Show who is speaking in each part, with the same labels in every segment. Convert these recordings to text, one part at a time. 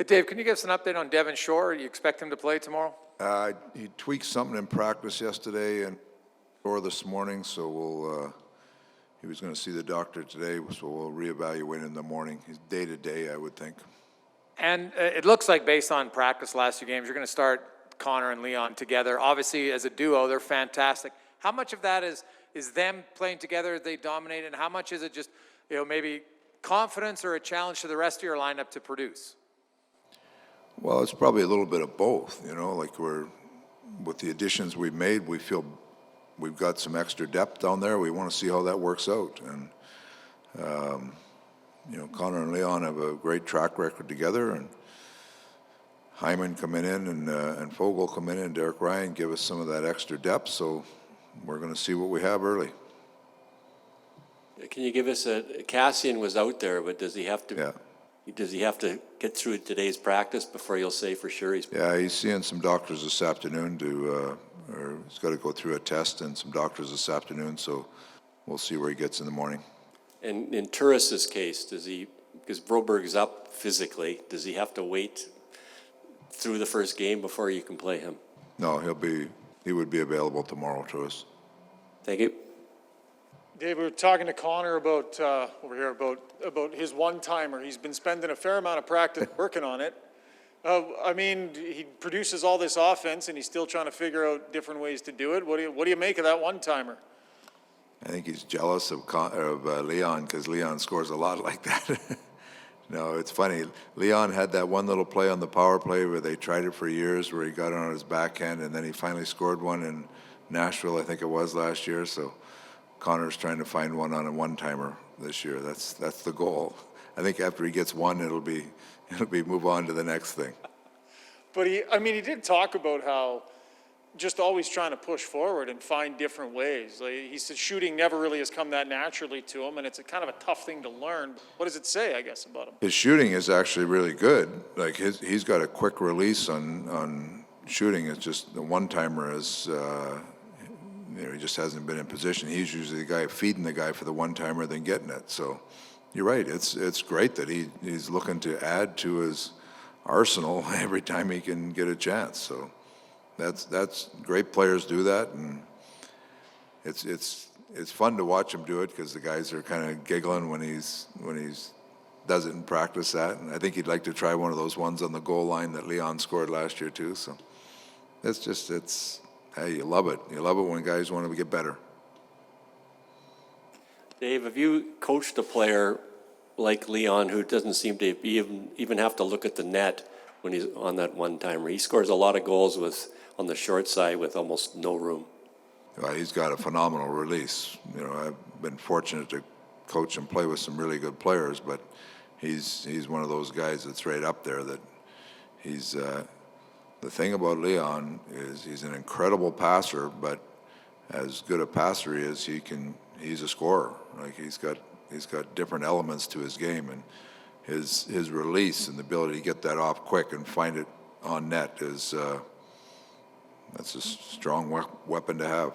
Speaker 1: Hey, Dave, can you give us an update on Devin Shore? You expect him to play tomorrow?
Speaker 2: He tweaked something in practice yesterday or this morning, so he was going to see the doctor today, so we'll reevaluate in the morning. He's day to day, I would think.
Speaker 1: And it looks like based on practice last few games, you're going to start Connor and Leon together. Obviously, as a duo, they're fantastic. How much of that is them playing together, they dominate, and how much is it just, maybe confidence or a challenge to the rest of your lineup to produce?
Speaker 2: Well, it's probably a little bit of both, like with the additions we've made, we feel we've got some extra depth down there. We want to see how that works out. And, Connor and Leon have a great track record together, and Hyman coming in and Fogle coming in and Derek Ryan give us some of that extra depth. So we're going to see what we have early.
Speaker 3: Can you give us Cassian was out there, but does he have to?
Speaker 2: Yeah.
Speaker 3: Does he have to get through today's practice before you'll say for sure he's?
Speaker 2: Yeah, he's seeing some doctors this afternoon or he's got to go through a test and some doctors this afternoon. So we'll see where he gets in the morning. And
Speaker 3: in Turris's case, because Broberg's up physically, does he have to wait through the first game before you can play him?
Speaker 2: No, he would be available tomorrow to us.
Speaker 3: Thank you.
Speaker 4: Dave, we were talking to Connor about over here about his one-timer. He's been spending a fair amount of practice working on it. He produces all this offense, and he's still trying to figure out different ways to do it. What do you make of that one-timer?
Speaker 2: I think he's jealous of Leon because Leon scores a lot like that. No, it's funny. Leon had that one little play on the power play where they tried it for years, where he got it on his backhand, and then he finally scored one in Nashville, I think it was last year. So Connor's trying to find one on a one-timer this year. That's the goal. I think after he gets one, it'll be move on to the next thing.
Speaker 4: But he did talk about how just always trying to push forward and find different ways. Like, he said shooting never really has come that naturally to him, and it's a kind of a tough thing to learn. What does it say, I guess, about him?
Speaker 2: His shooting is actually really good. Like he's got a quick release on shooting. It's just the one-timer is, he just hasn't been in position. He's usually the guy feeding the guy for the one-timer, then getting it. So you're right. It's great that he's looking to add to his arsenal every time he can get a chance. So that's great. Players do that, and it's fun to watch him do it because the guys are kind of giggling when he's does it in practice. That, and I think he'd like to try one of those ones on the goal line that Leon scored last year too. So hey, you love it. You love it when guys want to get better.
Speaker 3: Dave, have you coached a player like Leon who doesn't seem to even have to look at the net when he's on that one-timer? He scores a lot of goals on the short side with almost no room.
Speaker 2: Well, he's got a phenomenal release. I've been fortunate to coach and play with some really good players, but he's one of those guys that's right up there. That he's the thing about Leon is he's an incredible passer, but as good a passer he is, he's a scorer. Like he's got different elements to his game, and his release and the ability to get that off quick and find it on net is that's a strong weapon to have.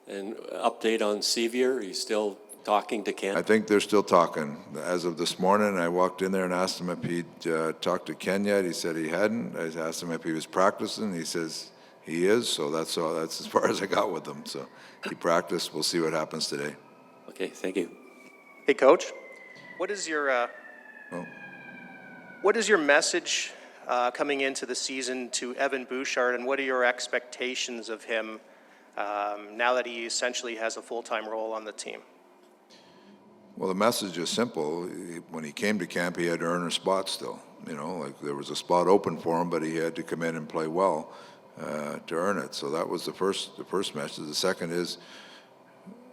Speaker 3: And update on Sevier? Are you still talking to Ken?
Speaker 2: I think they're still talking. As of this morning, I walked in there and asked him if he'd talked to Ken yet. He said he hadn't. I asked him if he was practicing. He says he is. So that's all. That's as far as I got with him. So he practiced. We'll see what happens today.
Speaker 3: Okay, thank you.
Speaker 5: Hey, Coach. What is your message coming into the season to Evan Bouchard, and what are your expectations of him now that he essentially has a full-time role on the team?
Speaker 2: Well, the message is simple. When he came to camp, he had to earn a spot still. Like there was a spot open for him, but he had to come in and play well to earn it. So that was the first message. The second is,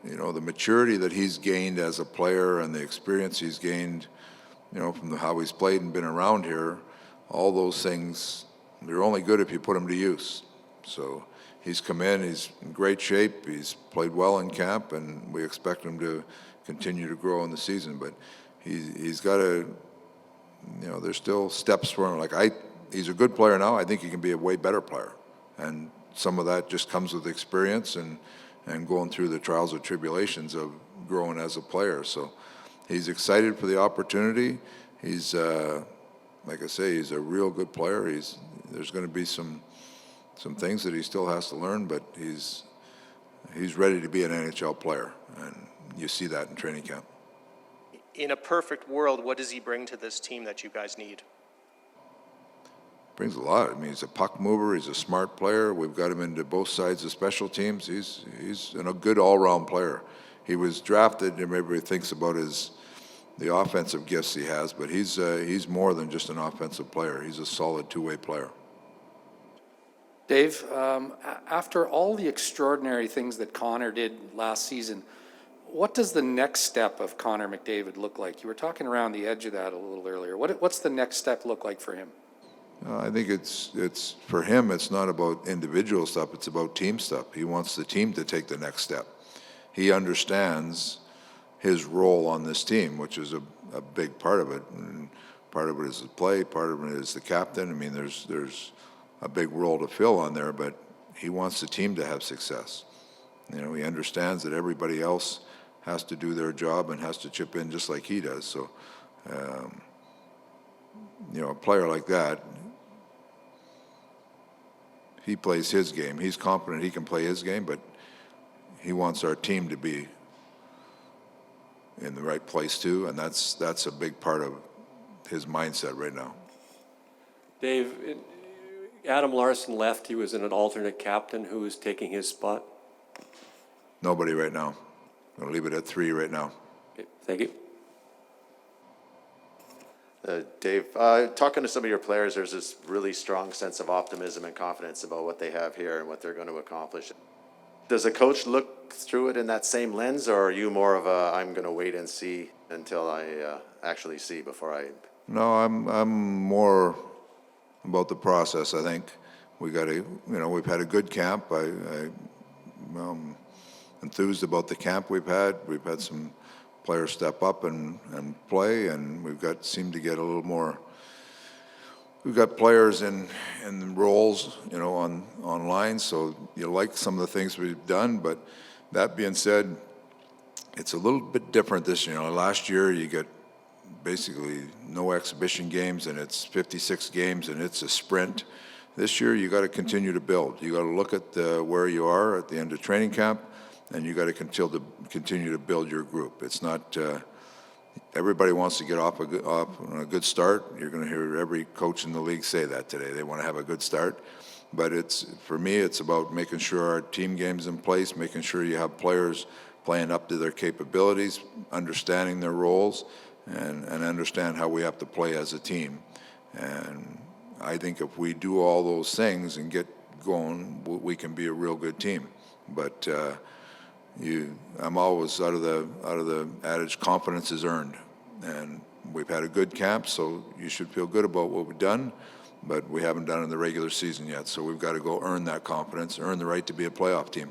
Speaker 2: the maturity that he's gained as a player and the experience he's gained, from how he's played and been around here, all those things, they're only good if you put them to use. So he's come in, he's in great shape, he's played well in camp, and we expect him to continue to grow in the season. But he's got to, there's still steps for him. He's a good player now. I think he can be a way better player. And some of that just comes with experience and going through the trials and tribulations of growing as a player. So he's excited for the opportunity. He's like I say, he's a real good player. There's going to be some things that he still has to learn, but he's ready to be an NHL player, and you see that in training camp.
Speaker 5: In a perfect world, what does he bring to this team that you guys need?
Speaker 2: Brings a lot. I mean, he's a puck mover. He's a smart player. We've got him into both sides of special teams. He's a good all-round player. He was drafted, and everybody thinks about the offensive gifts he has, but he's more than just an offensive player. He's a solid two-way player.
Speaker 6: Dave, after all the extraordinary things that Connor did last season, what does the next step of Connor McDavid look like? You were talking around the edge of that a little earlier. What's the next step look like for him?
Speaker 2: I think it's for him. It's not about individual stuff. It's about team stuff. He wants the team to take the next step. He understands his role on this team, which is a big part of it. And part of it is the play. Part of it is the captain. I mean, there's a big role to fill on there, but he wants the team to have success. You know, he understands that everybody else has to do their job and has to chip in just like he does. So, you know, a player like that, he plays his game. He's confident he can play his game, but he wants our team to be in the right place too, and that's a big part of his mindset right now.
Speaker 3: Dave, Adam Larson left. He was an alternate captain. Who is taking his spot?
Speaker 2: Nobody right now. I'm going to leave it at 3 right now.
Speaker 3: Okay, thank you.
Speaker 7: Dave, talking to some of your players, there's this really strong sense of optimism and confidence about what they have here and what they're going to accomplish. Does a coach look through it in that same lens, or are you more of a, I'm going to wait and see until I actually see before I...
Speaker 2: No, I'm more about the process. I think we got to, you know, we've had a good camp. I'm enthused about the camp we've had. We've had some players step up and play, and seemed to get a little more. We've got players in roles, you know, on lines. So you like some of the things we've done, but that being said, it's a little bit different this year. You know, last year you get basically no exhibition games, and it's 56 games, and it's a sprint. This year you got to continue to build. You got to look at where you are at the end of training camp, and you got to continue to build your group. It's not everybody wants to get off on a good start. You're going to hear every coach in the league say that today. They want to have a good start, but for me, it's about making sure our team game's in place, making sure you have players playing up to their capabilities, understanding their roles, and understand how we have to play as a team. And I think if we do all those things and get going, we can be a real good team. But I'm always out of the adage, confidence is earned, and we've had a good camp, so you should feel good about what we've done, but we haven't done it in the regular season yet, so we've got to go earn that confidence, earn the right to be a playoff team.